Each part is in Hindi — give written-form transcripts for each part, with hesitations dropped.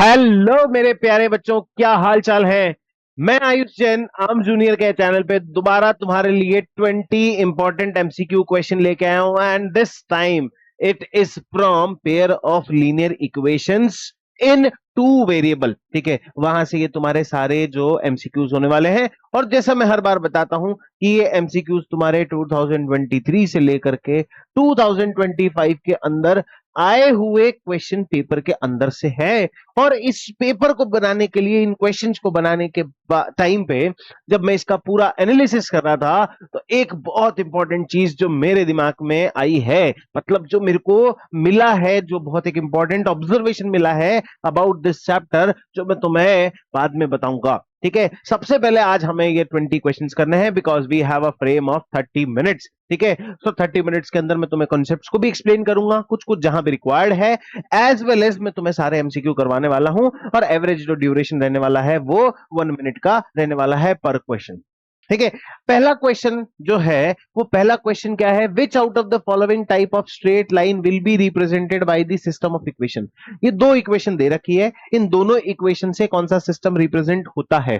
हेलो मेरे प्यारे बच्चों, क्या हाल चाल है। मैं आयुष जैन आम जूनियर के चैनल पे दोबारा तुम्हारे लिए 20 इंपॉर्टेंट एमसीक्यू क्वेश्चन लेके आया हूं and this time it is from pair of linear equations in two variable. ठीक है, वहां से ये तुम्हारे सारे जो एमसीक्यूज होने वाले हैं। और जैसा मैं हर बार बताता हूं कि ये एमसीक्यूज तुम्हारे 2023 से लेकर के 2025 के अंदर आए हुए क्वेश्चन पेपर के अंदर से है। और इस पेपर को बनाने के लिए, इन क्वेश्चंस को बनाने के टाइम पे जब मैं इसका पूरा एनालिसिस कर रहा था, तो एक बहुत इंपॉर्टेंट चीज जो मेरे दिमाग में आई है, मतलब जो मेरे को मिला है, जो बहुत एक इंपॉर्टेंट ऑब्जर्वेशन मिला है अबाउट दिस चैप्टर, जो मैं तुम्हें बाद में बताऊंगा। ठीक है, सबसे पहले आज हमें ये 20 क्वेश्चंस करने हैं because we have a frame of 30 minutes. ठीक है, सो 30 मिनट्स के अंदर मैं तुम्हें कॉन्सेप्ट्स को भी एक्सप्लेन करूंगा, कुछ कुछ जहां भी रिक्वायर्ड है, एज वेल एज मैं तुम्हें सारे एमसीक्यू करवाने वाला हूं। और एवरेज जो ड्यूरेशन रहने वाला है वो 1 मिनट का रहने वाला है पर क्वेश्चन। ठीक है, पहला क्वेश्चन जो है वो पहला क्वेश्चन क्या है, विच out of the following type of straight line will be represented by the system of equation. ये दो इक्वेशन दे रखी है, इन दोनों इक्वेशन से कौन सा सिस्टम रिप्रेजेंट होता है।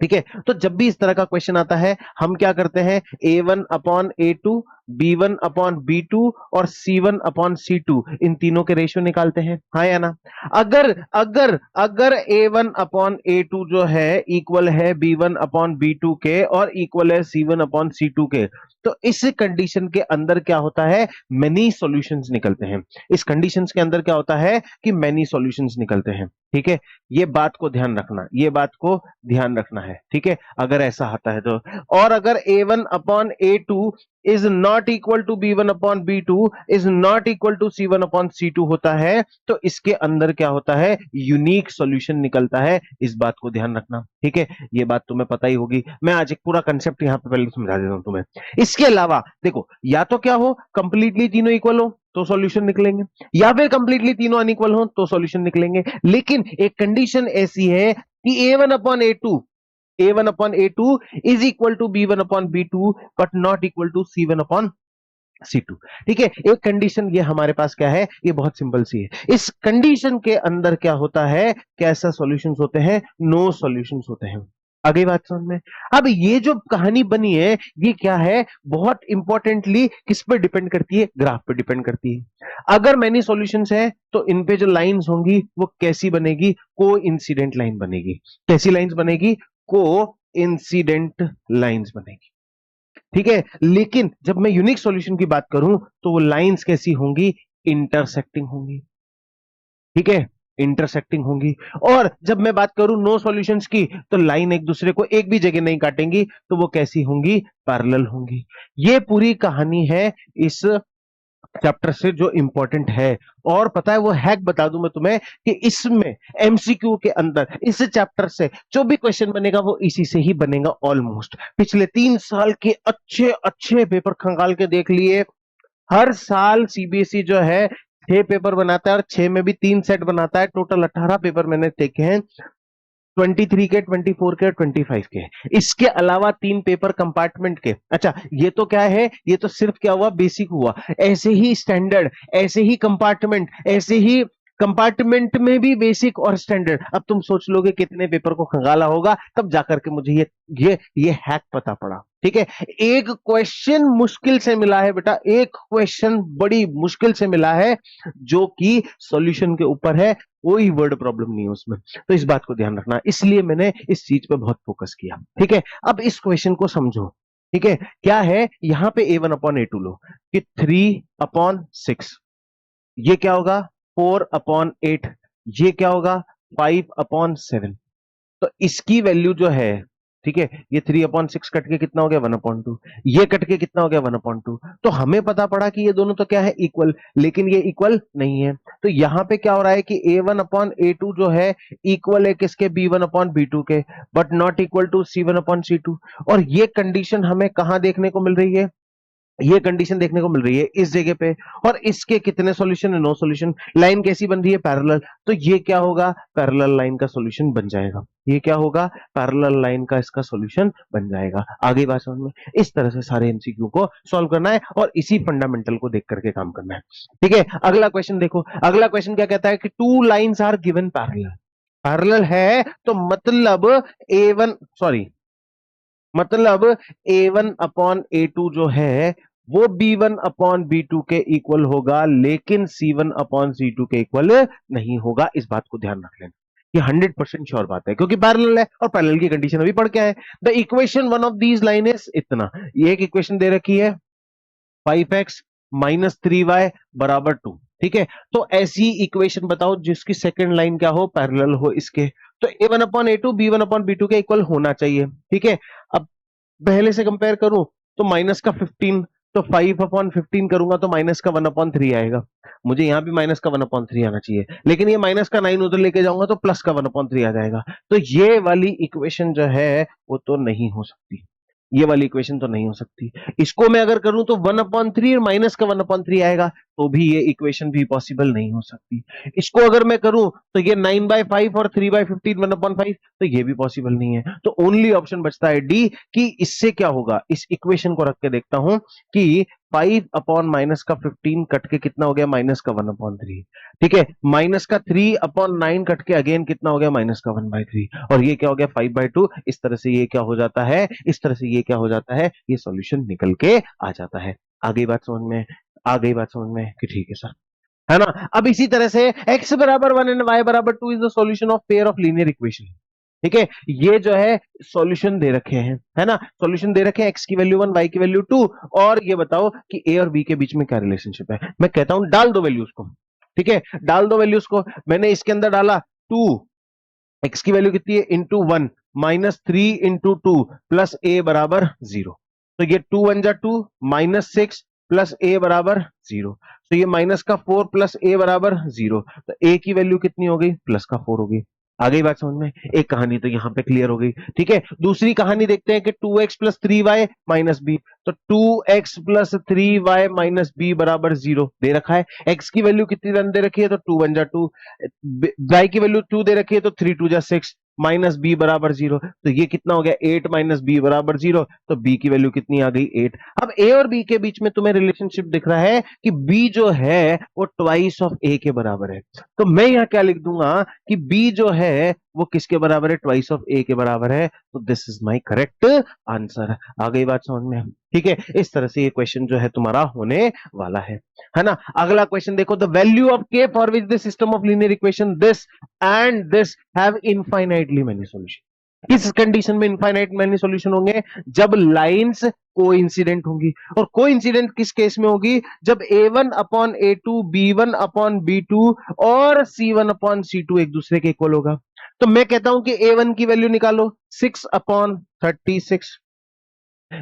ठीक है, तो जब भी इस तरह का क्वेश्चन आता है हम क्या करते हैं, A1/A2, B1/B2 और C1/C2, इन तीनों के रेशियो निकालते हैं, हाँ या ना। अगर अगर अगर A1/A2 जो है इक्वल है B1/B2 के और इक्वल है C1/C2 के, तो इस कंडीशन के अंदर क्या होता है, मेनी सॉल्यूशंस निकलते हैं। इस कंडीशंस के अंदर क्या होता है कि मेनी सॉल्यूशंस निकलते हैं। ठीक है, ये बात को ध्यान रखना, ये बात को ध्यान रखना है। ठीक है, अगर ऐसा आता है तो। और अगर A1/A2 is not equal to B1/B2 is not equal to C1/C2 होता है, तो इसके अंदर क्या होता है, यूनिक सॉल्यूशन निकलता है। इस बात को ध्यान रखना। ठीक है, ये बात तुम्हें पता ही होगी, मैं आज एक पूरा कंसेप्ट यहां पे पहले समझा देता हूं तुम्हें। इसके अलावा देखो, या तो क्या हो, कंप्लीटली तीनों इक्वल हो तो सॉल्यूशन निकलेंगे, या फिर कंप्लीटली तीनों अनइक्वल हो तो सॉल्यूशन निकलेंगे। लेकिन एक कंडीशन ऐसी है कि A1/A2 is equal to B1/B2 but not equal to C1/C2। ठीक है, एक कंडीशन ये हमारे पास क्या है, ये बहुत सिंपल सी है। इस कंडीशन के अंदर क्या होता है, कैसा सॉल्यूशंस होते हैं, नो सॉल्यूशंस होते हैं। आगे बात समझ में। अब ये जो कहानी बनी है, ये क्या है, बहुत इंपॉर्टेंटली किस पे डिपेंड करती है, ग्राफ पे डिपेंड करती है। अगर मैनी सॉल्यूशंस है तो इन पे जो लाइंस होंगी वो कैसी बनेगी, को इंसिडेंट लाइन बनेगी। कैसी लाइंस बनेगी, को इंसिडेंट लाइंस बनेगी। ठीक है, लेकिन जब मैं यूनिक सॉल्यूशन की बात करूं तो वो लाइंस कैसी होंगी, इंटरसेक्टिंग होंगी। ठीक है, इंटरसेक्टिंग होंगी। और जब मैं बात करूं नो सॉल्यूशंस की, तो लाइन एक दूसरे को एक भी जगह नहीं काटेंगी, तो वो कैसी होंगी, पैरेलल होंगी। ये पूरी कहानी है इस चैप्टर से जो इंपॉर्टेंट है। और पता है वो हैक बता दूं मैं तुम्हें कि इसमें एमसीक्यू के अंदर इस चैप्टर से जो भी क्वेश्चन बनेगा वो इसी से ही बनेगा ऑलमोस्ट। पिछले 3 साल के अच्छे अच्छे पेपर खंगाल के देख लिए। हर साल सीबीएसई जो है 6 पेपर बनाता है और 6 में भी 3 सेट बनाता है। टोटल 18 पेपर मैंने देखे हैं, 23 के, 24 के और 25 के। इसके अलावा 3 पेपर कंपार्टमेंट के। अच्छा, ये तो क्या है, ये तो सिर्फ क्या हुआ, बेसिक हुआ। ऐसे ही स्टैंडर्ड, ऐसे ही कंपार्टमेंट, ऐसे ही कंपार्टमेंट में भी बेसिक और स्टैंडर्ड। अब तुम सोच लोगे कितने पेपर को खंगाला होगा, तब जाकर के मुझे ये हैक पता पड़ा। ठीक है, एक क्वेश्चन मुश्किल से मिला है बेटा, एक क्वेश्चन बड़ी मुश्किल से मिला है जो कि सॉल्यूशन के ऊपर है, कोई वर्ड प्रॉब्लम नहीं है उसमें। तो इस बात को ध्यान रखना, इसलिए मैंने इस चीज पे बहुत फोकस किया। ठीक है, अब इस क्वेश्चन को समझो। ठीक है, क्या है यहां पे A1/A2 लो कि 3/6, ये क्या होगा 4/8, ये क्या होगा 5/7। तो इसकी वैल्यू जो है, ठीक है, ये 3/6 कट के कितना हो गया 1/2, ये कट के कितना हो गया 1/2। तो हमें पता पड़ा कि ये दोनों तो क्या है, इक्वल, लेकिन ये इक्वल नहीं है। तो यहां पे क्या हो रहा है कि A1/A2 जो है इक्वल है किसके, B1/B2 के, but not equal to C1/C2। और ये कंडीशन हमें कहां देखने को मिल रही है, ये कंडीशन देखने को मिल रही है इस जगह पे, और इसके कितने सॉल्यूशन है? No solution. लाइन कैसी बन रही है? पैरेलल। तो ये क्या होगा? पैरेलल लाइन का सॉल्यूशन बन जाएगा। ये क्या होगा? पैरेलल लाइन का इसका सॉल्यूशन बन जाएगा। आगे बात समझ में? इस तरह से सारे एमसीक्यू को सॉल्व करना है और इसी फंडामेंटल को देख करके काम करना है। ठीक है, अगला क्वेश्चन देखो। अगला क्वेश्चन क्या कहता है कि two lines are given parallel. Parallel है तो मतलब A1 सॉरी मतलब A1 अपॉन A2 जो है वो B1 अपॉन B2 के इक्वल होगा, लेकिन C1 अपॉन C2 के इक्वल नहीं होगा। इस बात को ध्यान रख लेना, ये 100% श्योर बात है, क्योंकि पैरेलल है और पैरेलल की कंडीशन अभी पढ़ के आए। The equation one of these line is इतना, ये एक इक्वेशन दे रखी है 5x माइनस 3y बराबर 2। ठीक है, तो ऐसी इक्वेशन बताओ जिसकी सेकंड लाइन क्या हो? पैरेलल हो इसके। तो A1 upon A2 B1 upon B2 के इक्वल होना चाहिए। ठीक है, अब पहले से कंपेयर करूं तो माइनस का 15, तो 5/15 करूंगा तो माइनस का 1/3 आएगा। मुझे यहां भी माइनस का 1/3 आना चाहिए, लेकिन ये माइनस का 9 उधर लेके जाऊंगा तो प्लस का 1/3 आ जाएगा। तो ये वाली इक्वेशन जो है वो तो नहीं हो सकती, ये वाली इक्वेशन तो नहीं हो सकती। इसको मैं अगर करूं तो 1/3 और माइनस का 1/3 आएगा, तो भी ये इक्वेशन भी पॉसिबल नहीं हो सकती। इसको अगर मैं करूं तो ये 9/5 और 3/15 1/5, तो ये भी पॉसिबल नहीं है। तो ओनली ऑप्शन बचता है डी, कि इससे क्या होगा? इस इक्वेशन को रख के देखता हूं कि 5 अपॉन माइनस का 15 कट के कितना हो गया? माइनस का 1/3। ठीक है, माइनस का 3/9 कट के अगेन कितना हो गया? माइनस का 1/3, और ये क्या हो गया? 5/2। इस तरह से ये क्या हो जाता है? इस तरह से ये क्या हो जाता है? ये सॉल्यूशन निकल के आ जाता है। आ गई बात समझ में? आ गई बात समझ में कि ठीक है सर, है ना? अब इसी तरह से x बराबर 1 एंड y बराबर 2 is the solution of pair of linear equation. ठीक है, ये जो है सॉल्यूशन दे रखे हैं, है ना? सॉल्यूशन दे रखे हैं, x की वैल्यू 1 y की वैल्यू 2, और ये बताओ कि a और b के बीच में क्या रिलेशनशिप है। मैं कहता हूं डाल दो वैल्यूज को। ठीक है, डाल दो वैल्यूज को। मैंने इसके अंदर डाला 2, x की वैल्यू कितनी है? Into 1 minus 3 into 2 plus a बराबर 0। तो ये 2 1 जा 2 माइनस 6 प्लस a बराबर 0। तो ये माइनस का 4 प्लस a बराबर 0। तो a की वैल्यू कितनी हो गई? प्लस का 4 हो गई। आ गई बात समझ में? एक कहानी तो यहां पे क्लियर हो गई। ठीक है, दूसरी कहानी देखते हैं कि 2x plus 3y minus B. तो 2x plus 3y minus B बराबर 0 दे रखा है। x की वैल्यू कितनी दे रखी है? तो 2 1 जा 2, y की वैल्यू 2 दे रखी है तो 3 2 जा 6 माइनस बी बराबर 0। तो ये कितना हो गया? 8 माइनस बी बराबर 0। तो b की वैल्यू कितनी आ गई? 8। अब a और b के बीच में तुम्हें रिलेशनशिप दिख रहा है कि b जो है वो ट्वाइस ऑफ a के बराबर है। तो मैं यहां क्या लिख दूंगा कि b जो है वो किसके बराबर है? ट्वाइस ऑफ a के बराबर है। तो this is my correct answer. आ गई बात समझ में? ठीक है, इस तरह से ये क्वेश्चन जो है तुम्हारा होने वाला है ना? अगला क्वेश्चन देखो, the value of k for which the system of linear equation this and this have infinitely many solution. इस कंडीशन में इनफाइनाइट मेनी सॉल्यूशन होंगे जब लाइंस कोइंसिडेंट होंगी। और कोइंसिडेंट किस केस में होगी? जब A1 upon A2 B1 upon B2 और C1 अपॉन C2 एक दूसरे के इक्वल होगा। तो मैं कहता हूं कि A1 की वैल्यू निकालो 6/36,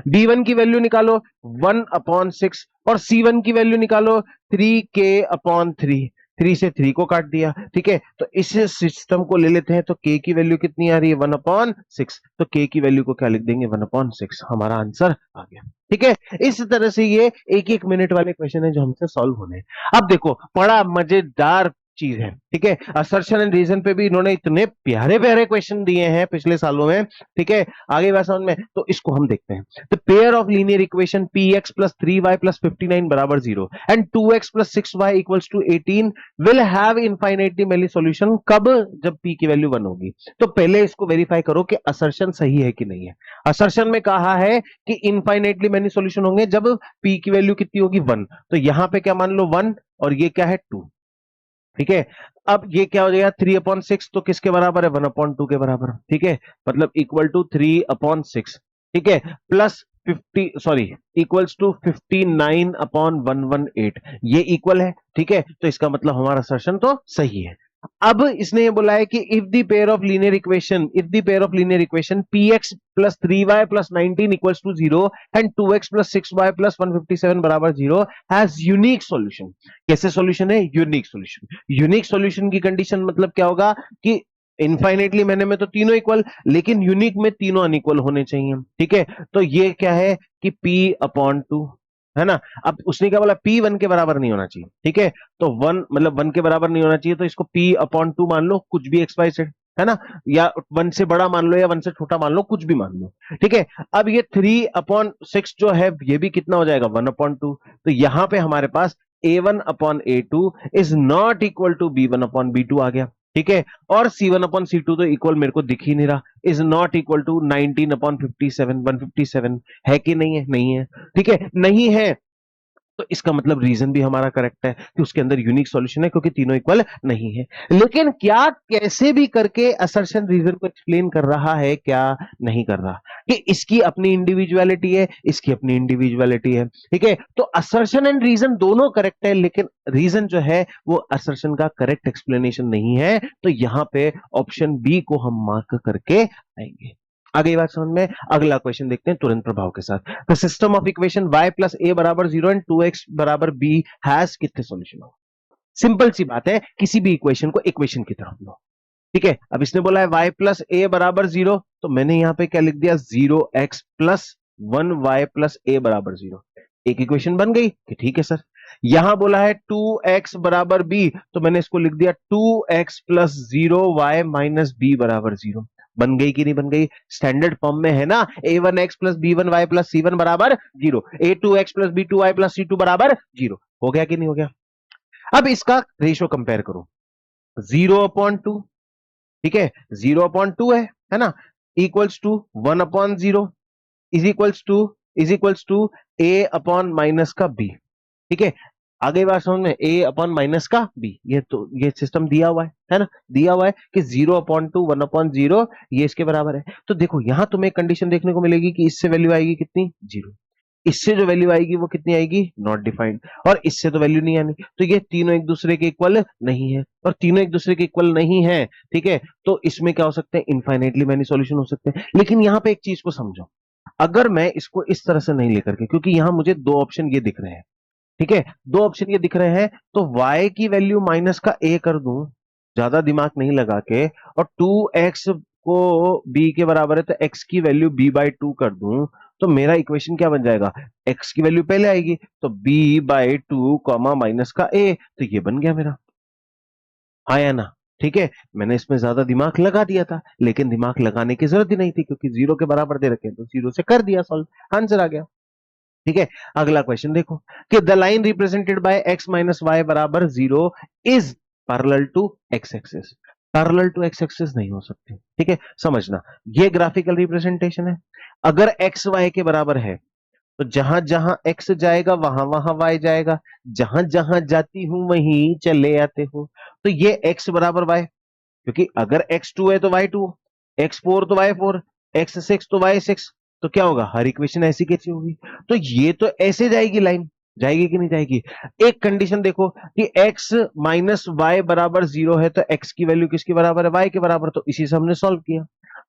B1 की वैल्यू निकालो 1/6, और C1 की वैल्यू निकालो 3k/3। 3 से 3 को काट दिया। ठीक है, तो इस सिस्टम को ले लेते हैं। तो k की वैल्यू कितनी आ रही है? 1/6। तो k की वैल्यू को क्या लिख देंगे? 1/6। हमारा आंसर आ गया। ठीक है, इस तरह से ये एक एक मिनट वाले क्वेश्चन है जो हमसे सॉल्व होने हैं। अब देखो, बड़ा मजेदार चीज है। ठीक है, असर्शन एंड रीजन पे भी इन्होंने इतने प्यारे प्यारे क्वेश्चन दिए हैं पिछले सालों में। ठीक है, आगे बात समझ में? तो इसको हम देखते हैं। The pair of linear equation px plus 3y plus 59 बराबर 0 and 2x plus 6y equals to 18 will have infinitely many solution. कब? जब p की वैल्यू 1 होगी। तो पहले इसको वेरीफाई करो कि असर्शन सही है कि नहीं है। असर्शन में कहा है कि इनफाइनाइटली मेनी सॉल्यूशन होंगे जब p की वैल्यू कितनी होगी? 1। तो यहां पे क्या मान लो? 1, और ये क्या है? 2। ठीक है, अब ये क्या हो जाएगा? 3/6 तो किसके बराबर है? 1/2 के बराबर। ठीक है, मतलब इक्वल टू 3/6। ठीक है, प्लस 50 सॉरी इक्वल्स टू 59/118, ये इक्वल है। ठीक है, तो इसका मतलब हमारा असर्शन तो सही है। अब इसने ये बोला है कि if the pair of linear equation px plus 3y plus 19 equals to 0 and 2x plus 6y plus 157 बराबर 0 हैज यूनिक सॉल्यूशन। कैसे सॉल्यूशन है? Unique solution. यूनिक सॉल्यूशन की कंडीशन मतलब क्या होगा कि इनफाइनेटली मैंने में तो तीनों इक्वल, लेकिन यूनिक में तीनों अनइक्वल होने चाहिए। ठीक है, तो ये क्या है कि p/2 है ना। अब उसने क्या बोला, P 1 के बराबर नहीं होना चाहिए, ठीक है। तो 1 मतलब 1 के बराबर नहीं होना चाहिए, तो इसको P/2 मान लो, कुछ भी एक्स वाई जेड, है ना। या 1 से बड़ा मान लो या 1 से छोटा मान लो, कुछ भी मान लो, ठीक है। अब ये 3/6 जो है ये भी कितना हो जाएगा, 1/2। तो यहां पे हमारे पास A1/A2 is not equal to B1/B2 आ गया, ठीक है। और C1/C2 तो इक्वल मेरे को दिख ही नहीं रहा, इज नॉट इक्वल टू 19/57, 157 है कि नहीं है, नहीं है, ठीक है, नहीं है। तो इसका मतलब रीजन भी हमारा करेक्ट है कि उसके अंदर यूनिक सॉल्यूशन है, क्योंकि तीनों इक्वल नहीं है। लेकिन क्या कैसे भी करके असर्शन रीजन को एक्सप्लेन कर रहा है, क्या नहीं कर रहा, कि इसकी अपनी इंडिविजुअलिटी है, इसकी अपनी इंडिविजुअलिटी है, ठीक है। तो असर्शन एंड रीजन दोनों करेक्ट है, लेकिन रीजन जो है वो असर्शन का करेक्ट एक्सप्लेनेशन नहीं है। तो यहां पे ऑप्शन बी को हम मार्क करके आएंगे। आगे बात समझ में। अगला क्वेश्चन देखते हैं तुरंत प्रभाव के साथ। The system of equation y plus a बराबर 0 एंड 2x बराबर b हैज कितने सॉल्यूशन हो। सिंपल सी बात है, किसी भी इक्वेशन को इक्वेशन की तरफ लो, ठीक है। अब इसने बोला है y प्लस ए बराबर 0, तो मैंने यहां पे क्या लिख दिया, 0x plus 1y plus a बराबर 0। एक इक्वेशन बन गई कि ठीक है सर। यहां बोला है 2x बराबर b, तो मैंने इसको लिख दिया 2x plus 0y minus b बराबर 0। बन गई कि नहीं बन गई, स्टैंडर्ड फॉर्म में है ना, a1x plus b1y plus c1 बराबर 0, a2x plus b2y plus c2 बराबर 0। हो गया कि नहीं हो गया। अब इसका रेशियो कंपेयर करो, 0/2, ठीक है, 0/2 है ना, equals to 1/0 is equals to A upon minus का बी, ठीक है। आगे बात समझ में, ए अपॉन माइनस का बी, ये तो ये सिस्टम दिया हुआ है ना, दिया हुआ है कि 0/2 1/0 ये इसके बराबर है। तो देखो यहां तुम्हें कंडीशन देखने को मिलेगी कि इससे वैल्यू आएगी कितनी, 0। इससे जो वैल्यू आएगी वो कितनी आएगी, नॉट डिफाइंड। और इससे तो वैल्यू नहीं आनी, तो ये तीनों एक दूसरे के इक्वल नहीं है, और तीनों एक दूसरे के इक्वल नहीं है, ठीक है। तो इसमें क्या हो सकते हैं, इनफाइनेटली मैनी सॉल्यूशन हो सकते हैं। लेकिन यहां पे एक चीज को समझो, अगर मैं इसको इस तरह से नहीं लेकर के, क्योंकि यहां मुझे दो ऑप्शन ये दिख रहे हैं, ठीक है, दो ऑप्शन ये दिख रहे हैं, तो y की वैल्यू माइनस का a कर दूं, ज्यादा दिमाग नहीं लगा के, और 2x को b के बराबर है तो x की वैल्यू b/2 कर दूं, तो मेरा इक्वेशन क्या बन जाएगा, x की वैल्यू पहले आएगी तो b/2 कॉमा माइनस का a, तो ये बन गया मेरा, आया ना, ठीक है। मैंने इसमें ज्यादा दिमाग लगा दिया था, लेकिन दिमाग लगाने की जरूरत ही नहीं थी, क्योंकि 0 के बराबर दे रखे हैं, तो 0 से कर दिया सॉल्व, आंसर आ गया, ठीक है। अगला क्वेश्चन देखो कि the line represented by x minus y बराबर 0 is parallel to x axis. Parallel to x axis नहीं हो सकती, ठीक है, समझना। ये ग्राफिकल रिप्रेजेंटेशन है, अगर x y के बराबर है तो जहां जहां x जाएगा वहां वहां y जाएगा, जहां जहां जाती हूं वहीं चले आते हो। तो ये x बराबर y, क्योंकि अगर x2 है तो y2, x4 तो y4, x6 तो y6, तो क्या होगा, हर इक्वेशन ऐसी कैसी होगी। तो ये तो ऐसे जाएगी लाइन, जाएगी कि नहीं जाएगी। एक कंडीशन देखो कि x माइनस वाई बराबर 0 है, तो x की वैल्यू किसके बराबर है, y के बराबर, तो इसी से हमने सॉल्व किया।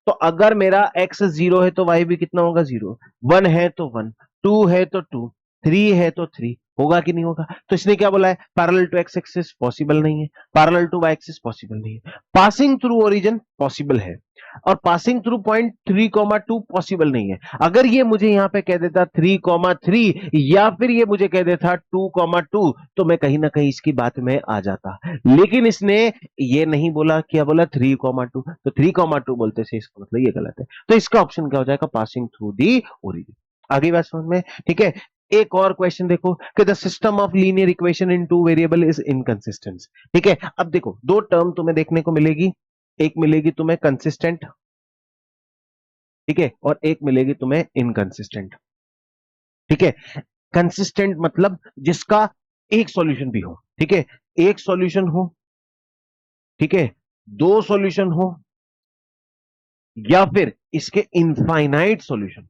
तो अगर मेरा x 0 है तो y भी कितना होगा, 0, 1 है तो 1, 2 है तो 2, 3 है तो 3, होगा कि नहीं होगा। तो इसने क्या बोला है, parallel to x axis possible नहीं है, parallel to y axis possible नहीं है, पासिंग थ्रू ओरिजिन पॉसिबल है, और पासिंग थ्रू पॉइंट 3,2 पॉसिबल नहीं है। अगर ये मुझे यहां पे कह देता 3,3 या फिर ये मुझे कह देता 2,2, तो मैं कहीं ना कहीं इसकी बात में आ जाता, लेकिन इसने ये नहीं बोला, क्या बोला 3,2, तो 3,2 बोलते से इसका मतलब ये गलत है। तो इसका ऑप्शन क्या हो जाएगा, पासिंग थ्रू दी ओरिजिन। आगे बात समझ में, ठीक है। एक और क्वेश्चन देखो कि the system of linear equation in two variable is inconsistent, ठीक है। अब देखो दो टर्म तुम्हें देखने को मिलेगी, एक मिलेगी तुम्हें कंसिस्टेंट, ठीक है, और एक मिलेगी तुम्हें इनकंसिस्टेंट, ठीक है। कंसिस्टेंट मतलब जिसका एक सॉल्यूशन भी हो, ठीक है, एक सॉल्यूशन हो, ठीक है, दो सॉल्यूशन हो, या फिर इसके इनफाइनाइट सॉल्यूशन,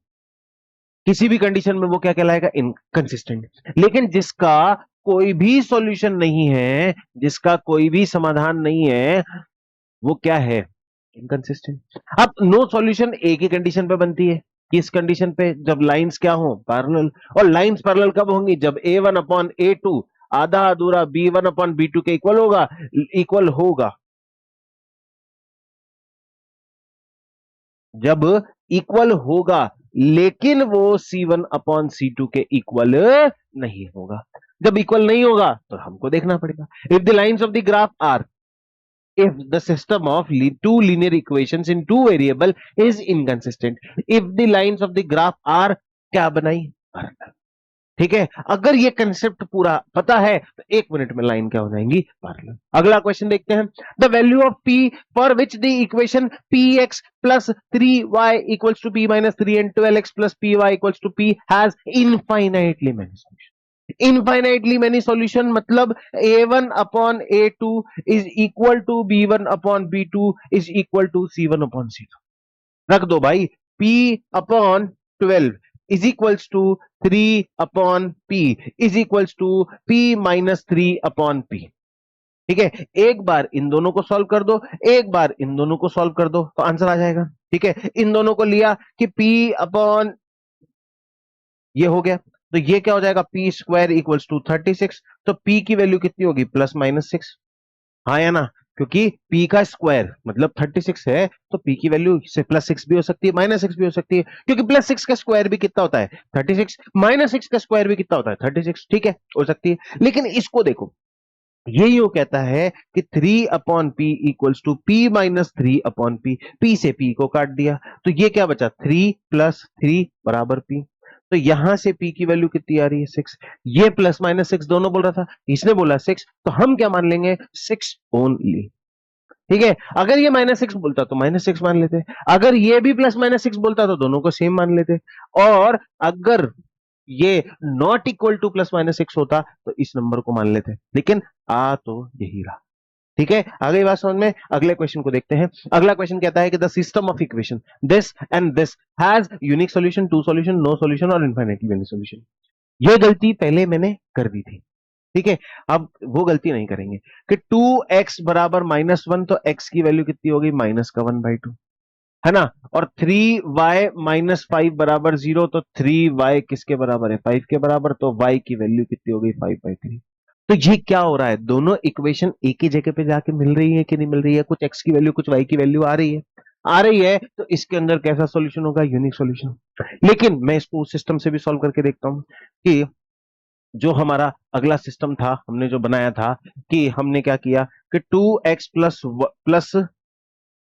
किसी भी कंडीशन में वो क्या कहलाएगा, इनकंसिस्टेंट। लेकिन जिसका कोई भी सॉल्यूशन नहीं है, जिसका कोई भी समाधान नहीं है, वो क्या है, इनकंसिस्टेंट। अब नो सॉल्यूशन एक ही कंडीशन पे बनती है, किस कंडीशन पे, जब लाइंस क्या हो, पैरेलल। और लाइंस पैरेलल कब होंगी, जब A1/A2 आधा अधूरा B1/B2 के इक्वल होगा, इक्वल होगा, जब इक्वल होगा, लेकिन वो C1 अपॉन C2 के इक्वल नहीं होगा। जब इक्वल नहीं होगा तो हमको देखना पड़ेगा। If the lines of the graph are, if the system of two linear equations in two variable is inconsistent, if the lines of the graph are क्या बनाई, पैरेलल। ठीक है, अगर ये कंसेप्ट पूरा पता है तो 1 मिनट में लाइन क्या हो जाएंगी, पैरेलल। अगला क्वेश्चन देखते हैं। The value of p for which the equation px plus 3y equals to p minus 3 and 12x plus py equals to p has infinitely many solution. Infinitely many solution मतलब a1 upon a2 is equal to b1 upon b2 is equal to c1 upon c2। रख दो भाई, p upon 12 is equals to 3 upon p is equals to p minus 3 upon p। ठीक है, एक बार इन दोनों को सॉल्व कर दो, एक बार इन दोनों को सॉल्व कर दो तो आंसर आ जाएगा। ठीक है, इन दोनों को लिया कि p अपॉन ये हो गया, तो ये क्या हो जाएगा, पी स्क्वायर इक्वल्स टू 36। तो p की वैल्यू कितनी होगी, प्लस माइनस 6। हाँ या ना, क्योंकि p का स्क्वायर मतलब 36 है, तो p की वैल्यू से प्लस 6 भी हो सकती है, माइनस 6 भी हो सकती है, क्योंकि प्लस 6 का स्क्वायर भी कितना होता है 36, माइनस 6 का स्क्वायर भी कितना होता है 36। ठीक है, हो सकती है। लेकिन इसको देखो, ये यूं कहता है कि 3 upon P equals to P minus 3 upon P, P से पी को काट दिया तो ये क्या बचा, 3 प्लस 3 बराबर पी। तो यहां से p की वैल्यू कितनी आ रही है, 6। ये प्लस माइनस 6 दोनों बोल रहा था, इसने बोला 6, तो हम क्या मान लेंगे, 6 ओनली। ठीक है, अगर ये माइनस 6 बोलता तो माइनस 6 मान लेते, अगर ये भी प्लस माइनस 6 बोलता तो दोनों को सेम मान लेते, और अगर ये not equal two plus minus 6 होता तो इस नंबर को मान लेते, लेकिन आ तो यही रहा। ठीक है, आगे बात समझ में। अगले क्वेश्चन को देखते हैं। अगला क्वेश्चन कहता है कि the system of equation this and this has unique solution, two solution, no solution और इनफाइनाइटली मेनी सॉल्यूशन। ये गलती पहले मैंने कर दी थी। ठीक है, अब वो गलती नहीं करेंगे कि 2x बराबर -1, तो x की वैल्यू कितनी होगी, माइनस का 1/2, है ना। और 3y माइनस 5 बराबर 0, तो 3y किसके बराबर है, 5 के बराबर, तो y की वैल्यू कितनी हो गई, 5/3। तो ये क्या हो रहा है, दोनों इक्वेशन एक ही जगह पे जाके मिल रही है कि नहीं मिल रही है, कुछ x की वैल्यू कुछ y की वैल्यू आ रही है, आ रही है, तो इसके अंदर कैसा सॉल्यूशन होगा, यूनिक सॉल्यूशन। लेकिन मैं इसको उस सिस्टम से भी सॉल्व करके देखता हूं कि जो हमारा अगला सिस्टम था, हमने जो बनाया था कि हमने क्या किया कि 2x प्लस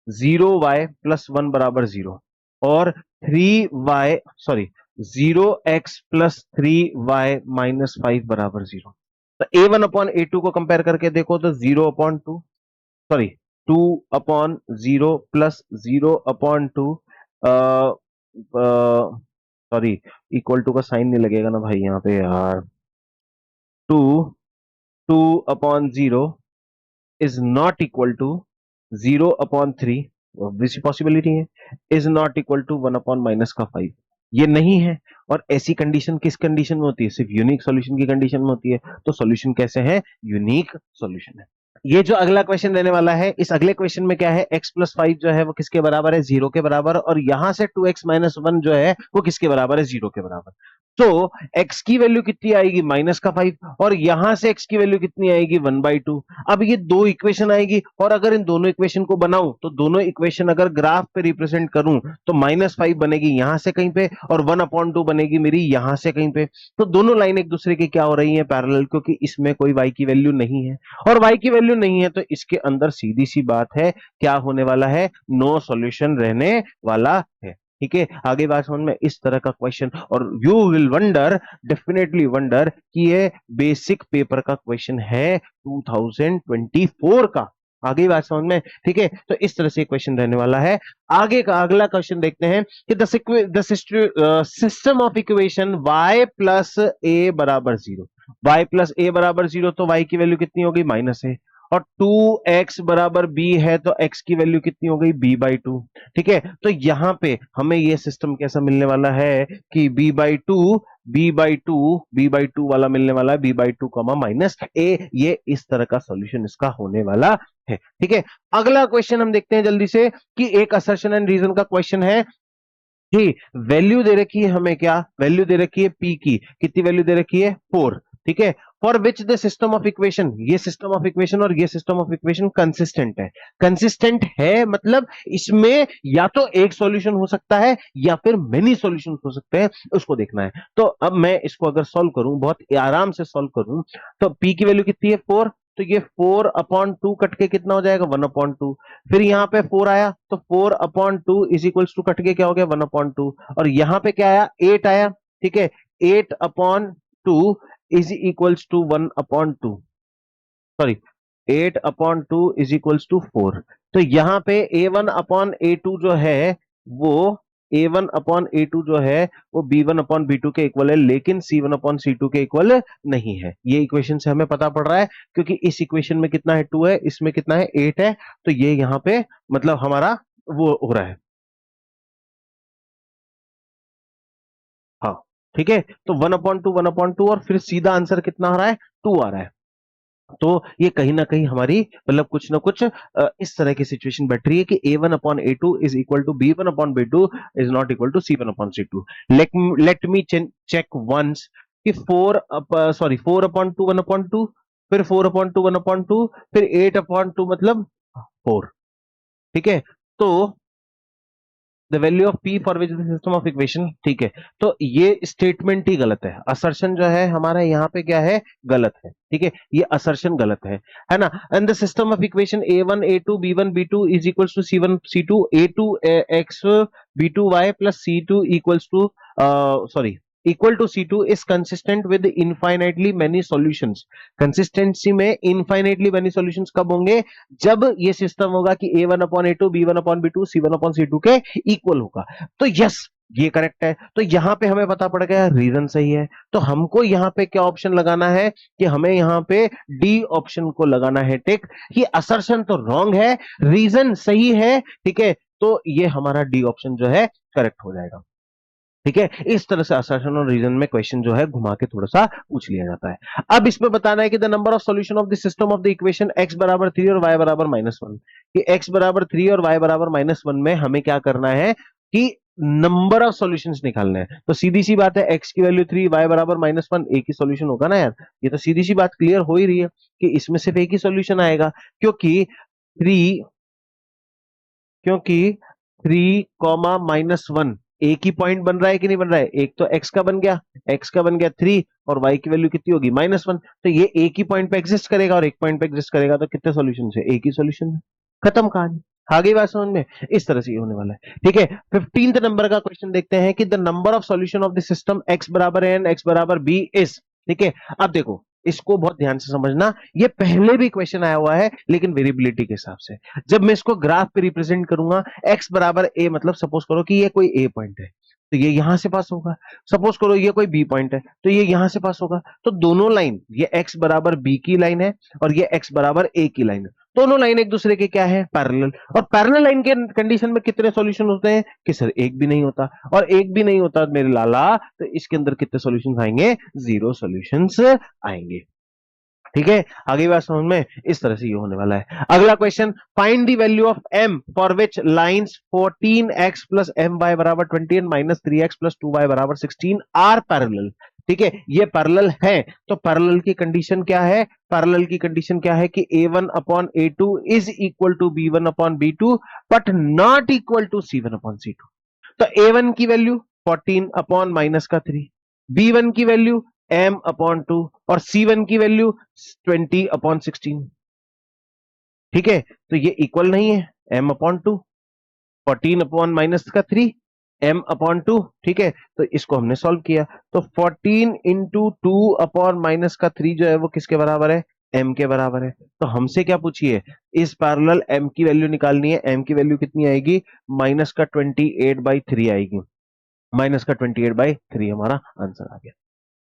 0y प्लस 1 बराबर 0 और 3y sorry 0x plus 3y minus 5 बराबर 0। तो a1 अपॉन a2 को कंपेयर करके देखो तो 0 upon 2 sorry 2 upon 0 plus 0 upon 2 sorry equal to का साइन नहीं लगेगा ना भाई यहाँ पे यार, 2 2 upon 0 is not equal to 0 upon 3, obviously possibility है, is not equal to 1 upon minus का 5, ये नहीं है। और ऐसी कंडीशन किस कंडीशन में होती है, सिर्फ यूनिक सॉल्यूशन की कंडीशन में होती है। तो सॉल्यूशन कैसे है, यूनिक सॉल्यूशन है। ये जो अगला क्वेश्चन रहने वाला है, इस अगले क्वेश्चन में क्या है, x प्लस 5 जो है वो किसके बराबर है, 0 के बराबर, और यहां से 2x माइनस 1 जो है वो किसके बराबर है, 0 के बराबर। तो x की वैल्यू कितनी आएगी, माइनस का 5, और यहां से x की वैल्यू कितनी आएगी, 1/2। अब ये दो इक्वेशन आएगी, और अगर इन दोनों इक्वेशन को बनाऊं तो दोनों इक्वेशन अगर ग्राफ पे रिप्रेजेंट करूं तो -5 बनेगी यहां से कहीं पे, और 1/2 बनेगी मेरी यहां से कहीं पे। तो दोनों लाइन एक दूसरे की क्या हो रही है, पैरेलल, क्योंकि इसमें कोई y की वैल्यू नहीं है और y की वैल्यू नहीं है, तो इसके अंदर सीधी सी बात है क्या होने वाला है, नो सॉल्यूशन रहने वाला है। ठीक है, आगे बात समझ में, इस तरह का क्वेश्चन, और you will wonder, definitely wonder कि ये बेसिक पेपर का क्वेश्चन है 2024 का। आगे बात समझ में, ठीक है, तो इस तरह से क्वेश्चन रहने वाला है। आगे का अगला क्वेश्चन देखते हैं कि the system of equation y plus a बराबर 0, y प्लस ए बराबर 0, तो y की वैल्यू कितनी होगी, माइनस है, और 2x बराबर b है, तो x की वैल्यू कितनी हो गई, b/2। ठीक है, तो यहां पे हमें ये सिस्टम कैसा मिलने वाला है कि b/2 वाला मिलने वाला है, b/2 माइनस a, ये इस तरह का सॉल्यूशन इसका होने वाला है। ठीक है, अगला क्वेश्चन हम देखते हैं जल्दी से कि एक असर्शन एंड रीजन का क्वेश्चन है कि वैल्यू दे रखी है हमें, क्या वैल्यू दे रखी है p की, कितनी वैल्यू दे रखी है, 4। ठीक है, for which the system of equation, ये सिस्टम ऑफ इक्वेशन और ये सिस्टम ऑफ इक्वेशन कंसिस्टेंट है। कंसिस्टेंट है मतलब इसमें या तो एक सॉल्यूशन हो सकता है या फिर मेनी सॉल्यूशंस हो सकते हैं, उसको देखना है। तो अब मैं इसको अगर सॉल्व करूं, बहुत आराम से सॉल्व करूं, तो p की वैल्यू कितनी है 4, तो ये 4/2 कट के कितना हो जाएगा 1/2। फिर यहां पे 4 आया तो 4/2 इज इक्वल्स टू कट के क्या हो गया 1/2, और यहां पे क्या आया 8 आया, ठीक है, 8/2 is equals to 1/2, sorry 8/2 is equals to 4। तो यहां पे a1/a2 जो है वो a1/a2 जो है वो b1/b2 के इक्वल है, लेकिन c1/c2 के इक्वल नहीं है। ये इक्वेशन से हमें पता पड़ रहा है, क्योंकि इस इक्वेशन में कितना है 2 है, इसमें कितना है 8 है, तो ये यहां पे मतलब हमारा वो हो रहा है। हाँ ठीक है, तो 1/2 और फिर सीधा आंसर कितना आ रहा है 2 आ रहा है। तो ये कहीं ना कहीं हमारी मतलब कुछ ना कुछ इस तरह की सिचुएशन बैठ रही है कि a1/a2 is equal to b1/b2 is not equal to c1/c2। Let me check once कि 4/2 फिर 4/2 1/2 फिर 8/2 मतलब 4, ठीक है। तो the value of P for which the system of equation, ठीक है, तो ये स्टेटमेंट ही गलत है, असर्शन जो है हमारा यहाँ पे क्या है गलत है, ठीक है, ये असर्शन गलत है ना। And the system of equation a1 a2 b1 b2 is equals to c1 c2 a2 x b2 y plus c2 equals to sorry equal to C2 is consistent with infinitely many solutions। Consistency में इनफाइनाइटली many solutions कब होंगे, जब ये सिस्टम होगा कि a1/a2 b1/b2 c1/c2 के इक्वल होगा। तो यस ये करेक्ट है, तो यहां पे हमें पता पड़ गया रीजन सही है, तो हमको यहां पे क्या ऑप्शन लगाना है कि हमें यहां पे डी ऑप्शन को लगाना है टिक। ये असर्शन तो रॉन्ग है, रीजन सही है, ठीक है, तो ये हमारा डी ऑप्शन जो है करेक्ट हो जाएगा। ठीक है, इस तरह से असर्शन और रीजन में क्वेश्चन जो है घुमा के थोड़ा सा पूछ लिया जाता है। अब इसमें बताना है कि the number of solution of the system of the equation x बराबर 3 और y बराबर -1, कि x बराबर 3 और y बराबर -1 में हमें क्या करना है कि नंबर ऑफ सॉल्यूशंस निकालने हैं। तो सीधी सी बात है x की वैल्यू 3 y बराबर -1, एक ही सॉल्यूशन होगा ना यार, ये तो सीधी सी बात क्लियर हो ही रही है कि इसमें सिर्फ एक ही सॉल्यूशन आएगा, क्योंकि 3 क्योंकि 3, -1 एक ही पॉइंट बन रहा है कि नहीं बन रहा है, एक तो x का बन गया, x का बन गया 3 और y की वैल्यू कितनी होगी -1, तो ये एक ही पॉइंट पे एग्जिस्ट करेगा और एक पॉइंट पे एग्जिस्ट करेगा, तो कितने सॉल्यूशन है, एक ही सॉल्यूशन है, खत्म कहानी। आ गई बात समझ में, इस तरह से ये होने वाला है। ठीक है, 15th नंबर का क्वेश्चन देखते हैं कि the number of solution of the system x बराबर n x बराबर b इज, ठीक है। अब देखो इसको बहुत ध्यान से समझना, ये पहले भी क्वेश्चन आया हुआ है लेकिन वेरिएबिलिटी के हिसाब से। जब मैं इसको ग्राफ पे रिप्रेजेंट करूंगा x बराबर a, मतलब सपोज करो कि ये कोई a पॉइंट है तो ये यहां से पास होगा, सपोज करो ये कोई b पॉइंट है तो ये यहां से पास होगा, तो दोनों लाइन, ये x बराबर b की लाइन है और ये x बराबर a की लाइन है, दोनों लाइन एक दूसरे के क्या है पैरेलल, और पैरेलल लाइन के कंडीशन में कितने सॉल्यूशन होते हैं कि सर एक भी नहीं होता, और एक भी नहीं होता मेरे लाला, तो इसके अंदर कितने सॉल्यूशंस आएंगे, 0 सॉल्यूशंस आएंगे। ठीक है, आगे बात समझ में, इस तरह से ये होने वाला है। अगला question, find the value of m for which lines 14x plus my बराबर 20 एंड -3x प्लस 2y बराबर 16 आर पैरेलल। ठीक है, ये पैरेलल है, तो पैरेलल की कंडीशन क्या है, पैरेलल की कंडीशन क्या है कि a1/a2 is equal to b1/b2 but not equal to c1/c2। तो a1 की वैल्यू 14/-3, b1 की वैल्यू m/2 और c1 की वैल्यू 20/16। ठीक है, तो ये इक्वल नहीं है, m/2 14/-3 m/2, ठीक है, तो इसको हमने सॉल्व किया, तो 14 इंटू 2/-3 जो है वो किसके बराबर है, m के बराबर है। तो हमसे क्या पूछिए, इस पैरेलल m की वैल्यू निकालनी है, m की वैल्यू कितनी आएगी, -28/3 आएगी, -28/3 हमारा आंसर आ गया।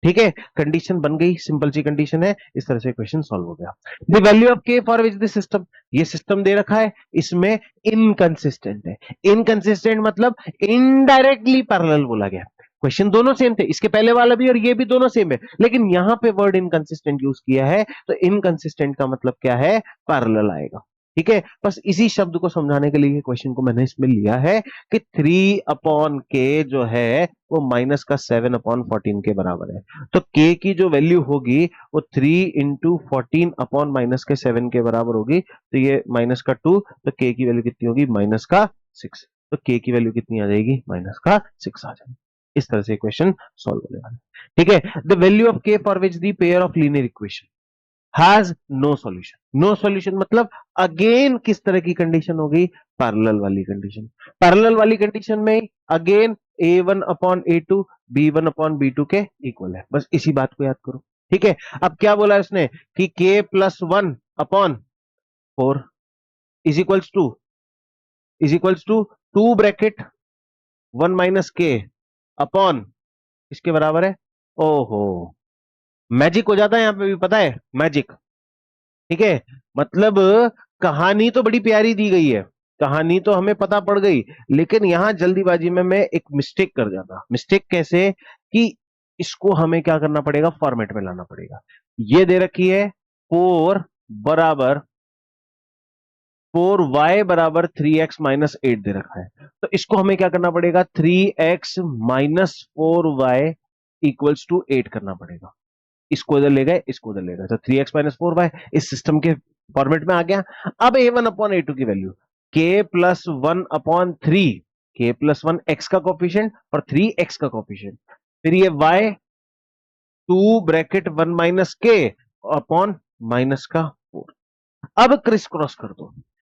ठीक है, कंडीशन बन गई, सिंपल सी कंडीशन है, इस तरह से क्वेश्चन सॉल्व हो गया। द वैल्यू ऑफ के फॉर विच द सिस्टम, ये सिस्टम दे रखा है, इसमें इनकंसिस्टेंट है, इनकंसिस्टेंट मतलब इनडायरेक्टली पैरेलल बोला गया। क्वेश्चन दोनों सेम थे, इसके पहले वाला भी और ये भी दोनों सेम है, लेकिन यहां पे वर्ड इनकंसिस्टेंट यूज किया है, तो इनकंसिस्टेंट का मतलब क्या है, पैरेलल आएगा। ठीक है, बस इसी शब्द को समझाने के लिए क्वेश्चन को मैंने इसमें लिया है कि 3/k जो है वो -7/14 के बराबर है। तो k की जो वैल्यू होगी वो 3 × 14/-7 के बराबर होगी। तो ये -2, तो k की वैल्यू कितनी होगी? -6। तो k की वैल्यू कितनी आ जाएगी? -6 आ जाएगी। इस तरह से क्वेश्चन सॉल्व होने वाला है। ठीक है, the value of k for which the pair of linear equation has no solution. No solution मतलब अगेन किस तरह की कंडीशन होगी? पैरेलल वाली कंडीशन। पैरेलल वाली कंडीशन में अगेन a1/a2 b1/b2 के इक्वल है। बस इसी बात को याद करो। ठीक है, अब क्या बोला है उसने कि k + 1/4 is equals to 2 bracket 1 - k upon इसके बराबर है। ओहो, मैजिक हो जाता है यहां पे भी, पता है मैजिक। ठीक है, मतलब कहानी तो बड़ी प्यारी दी गई है, कहानी तो हमें पता पड़ गई, लेकिन यहां जल्दीबाजी में मैं एक मिस्टेक कर जाता। मिस्टेक कैसे? कि इसको हमें क्या करना पड़ेगा? फॉर्मेट में लाना पड़ेगा। ये दे रखी है 4y बराबर 3x - 8 दे रखा है। तो इसको हमें क्या करना पड़ेगा? 3x - 4y = 8 करना पड़ेगा। इसको इधर ले गए, इसको उधर ले गए, तो 3x - 4y इस सिस्टम के फॉर्मेट में आ गया। अब a1/a2 की वैल्यू k + 1/3, k + 1 x का कोफिशिएंट और 3 x का कोफिशिएंट, फिर ये y 2 ब्रैकेट 1 - k अपॉन -4। अब क्रिस क्रॉस कर दो,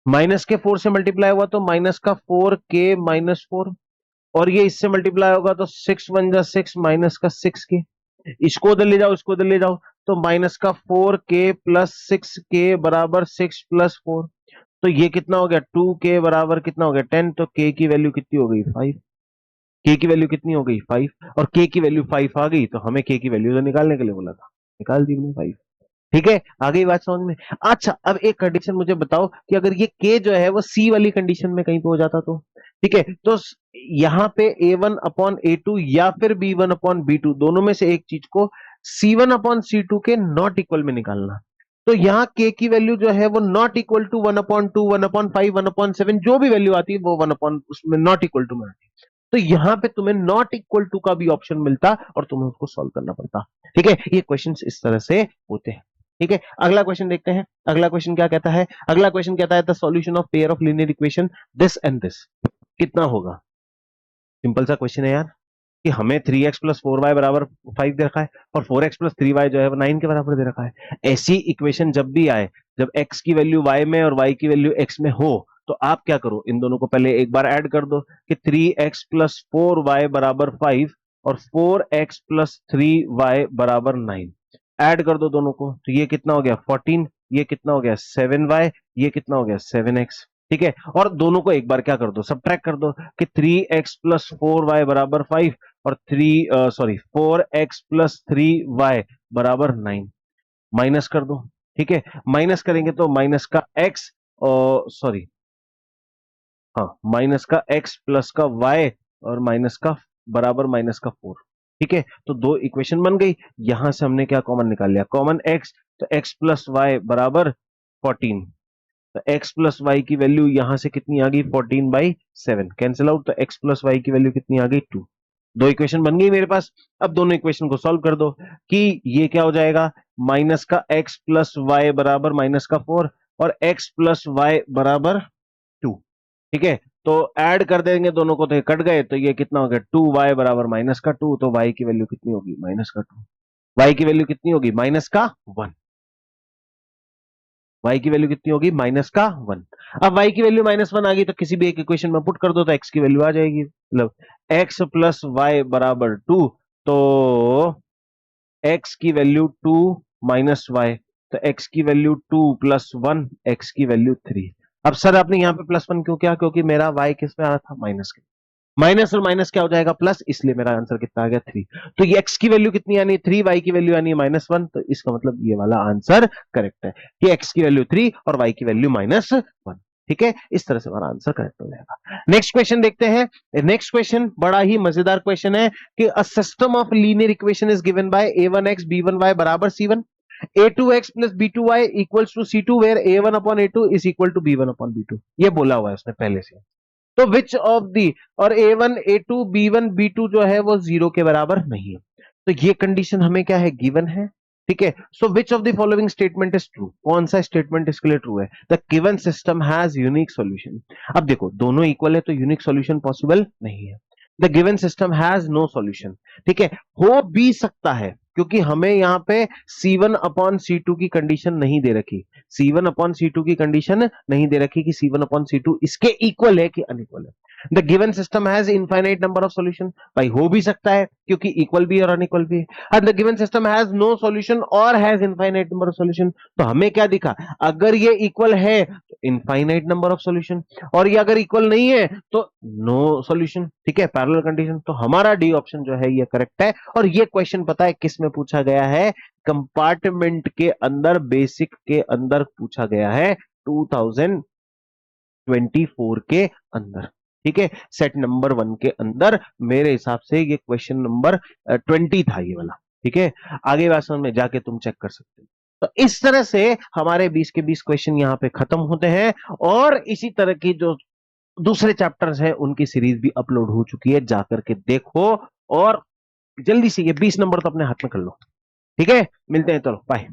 -4 से मल्टीप्लाई हुआ तो -4k - 4, और ये इससे मल्टीप्लाई होगा तो 6 × 1 = 6 -6k। इसको उधर ले जाओ, इसको उधर ले जाओ, तो -4k + 6k बराबर 6 + 4। तो ये कितना हो गया? 2k बराबर कितना हो गया? 10। तो k की वैल्यू कितनी हो गई? 5। k की वैल्यू कितनी हो गई? 5। और k की वैल्यू 5 आ गई, तो हमें k की वैल्यू तो निकालने के लिए बोला था, निकाल दी हमने 5। ठीक है, आ गई बात समझ में? अच्छा, अब एक कंडीशन मुझे बताओ कि अगर ये k जो है वो c वाली कंडीशन में कहीं पे हो जाता तो? ठीक है, तो यहां पे a1/a2 या फिर b1/b2 दोनों में से एक चीज को c1/c2 के नॉट इक्वल में निकालना। तो यहां k की वैल्यू जो है वो नॉट इक्वल टू 1/2, 1/5, 1/7, जो भी वैल्यू आती है वो 1 उसमें नॉट इक्वल टू में आती है। तो यहां पे तुम्हें नॉट इक्वल टू का भी ऑप्शन मिलता और तुम्हें उसको सॉल्व करना पड़ता। ठीक है, ये क्वेश्चंस इस तरह से होते हैं। ठीक है, अगला क्वेश्चन देखते हैं। अगला क्वेश्चन क्या कहता है? अगला क्वेश्चन कहता है the solution of pair of linear equation this and this कितना होगा? सिंपल सा क्वेश्चन है यार, कि हमें 3x + 4y बराबर 5 दे रखा है और 4x + 3y जो है वो 9 के बराबर दे रखा है। ऐसी इक्वेशन जब भी आए, जब x की वैल्यू y में और y की वैल्यू x में हो, तो आप क्या करो? इन दोनों को पहले एक बार ऐड कर दो कि 3x + 4y बराबर 5 और 4x + 3y बराबर 9। ऐड कर दो दोनों को, तो ये कितना हो गया? 14। ये कितना हो गया? 7y। ये कितना हो गया? 7x। ठीक है, और दोनों को एक बार क्या कर दो? सब्ट्रैक्ट कर दो कि 3x + 4y बराबर 5 और 4x + 3y बराबर 9। माइनस कर दो। ठीक है, माइनस करेंगे तो माइनस का x और माइनस का x प्लस का y और माइनस का बराबर -4। ठीक है, तो दो इक्वेशन बन गई। यहां से हमने क्या कॉमन निकाल लिया? कॉमन x, तो x + y बराबर 14। तो x + y की वैल्यू यहां से कितनी आ गई? 14/7 कैंसिल आउट, तो x + y की वैल्यू कितनी आ गई? 2। दो इक्वेशन बन गई मेरे पास। अब दोनों इक्वेशन को सॉल्व कर दो कि ये क्या हो जाएगा? माइनस का x + y बराबर -4 और x + y बराबर 2। ठीक है, तो ऐड कर देंगे दोनों को, तो ये कट गए, तो ये कितना हो गया? 2y बराबर -2। तो y की वैल्यू कितनी होगी? -2। y की वैल्यू कितनी होगी? -1। y की वैल्यू कितनी होगी? -1। अब y की वैल्यू -1 आ गई, तो किसी भी एक इक्वेशन में पुट कर दो तो x की वैल्यू आ जाएगी। मतलब x + y बराबर 2, तो x की वैल्यू 2 - y, तो x की वैल्यू 2 + 1, x की वैल्यू 3। अब सर आपने यहाँ पे +1 क्यों किया? क्योंकि मेरा y किस में आ रहा था? माइनस के। माइनस और माइनस क्या हो जाएगा? प्लस, इसलिए मेरा आंसर कितना आ गया? 3। तो ये x की वैल्यू कितनी आनी है? 3। y की वैल्यू आनी है -1, तो इसका मतलब ये वाला आंसर करेक्ट है कि x की वैल्यू 3 और y की वैल्यू -1। ठीक है, इस तरह से हमारा आंसर करेक्ट हो जाएगा। नेक्स्ट क्वेश्चन देखते हैं। नेक्स्ट क्वेश्चन बड़ा ही मजेदार क्वेश्चन है कि a system of linear equation is given by a1x b1y बराबर c1 a2x plus b2y equals to c2 where a1 upon a2 is equal to b1 upon b2, ये बोला हुआ है उसने पहले से। तो विच ऑफ दी, और a1 a2 b1 b2 जो है वो जीरो के बराबर नहीं है, तो ये कंडीशन हमें क्या है, गिवन है। ठीक है, so which of the following statement is true, कौन सा स्टेटमेंट इसके लिए ट्रू है, the given system has unique solution. अब देखो दोनों इक्वल है तो यूनिक सॉल्यूशन पॉसिबल नहीं है, the given system has no solution. ठीक है, हो भी सकता है क्योंकि हमें यहां पे C1 अपॉन C2 की कंडीशन नहीं दे रखी, C1 अपॉन C2 की कंडीशन नहीं दे रखी कि C1 अपॉन C2 इसके इक्वल है कि अनइक्वल है। The given system has infinite number of solution, भाई हो भी सकता है क्योंकि इक्वल भी और अनइक्वल भी है। And the given system has no solution और has infinite number of solution, तो हमें क्या दिखा, अगर ये इक्वल है तो इनफाइनाइट नंबर ऑफ सॉल्यूशन, और ये अगर इक्वल नहीं है तो नो सॉल्यूशन। ठीक है, पैरेलल कंडीशन, तो हमारा डी ऑप्शन जो है ये करेक्ट है। और ये क्वेश्चन पता है किस में पूछा गया है, कंपार्टमेंट के अंदर, बेसिक के अंदर पूछा गया है 2024 के अंदर। ठीक है, सेट नंबर 1 के अंदर मेरे हिसाब से ये क्वेश्चन नंबर 20 था ये वाला। ठीक है, आगे भाषण में जाके तुम चेक कर सकते हो। तो इस तरह से हमारे 20 के 20 क्वेश्चन यहां पे खत्म होते हैं, और इसी तरह की जो दूसरे चैप्टर्स हैं उनकी सीरीज भी अपलोड हो चुकी है, जाकर के देखो और जल्दी से ये 20 नंबर तो अपने हाथ में कर लो। ठीक है, मिलते हैं, चलो बाय।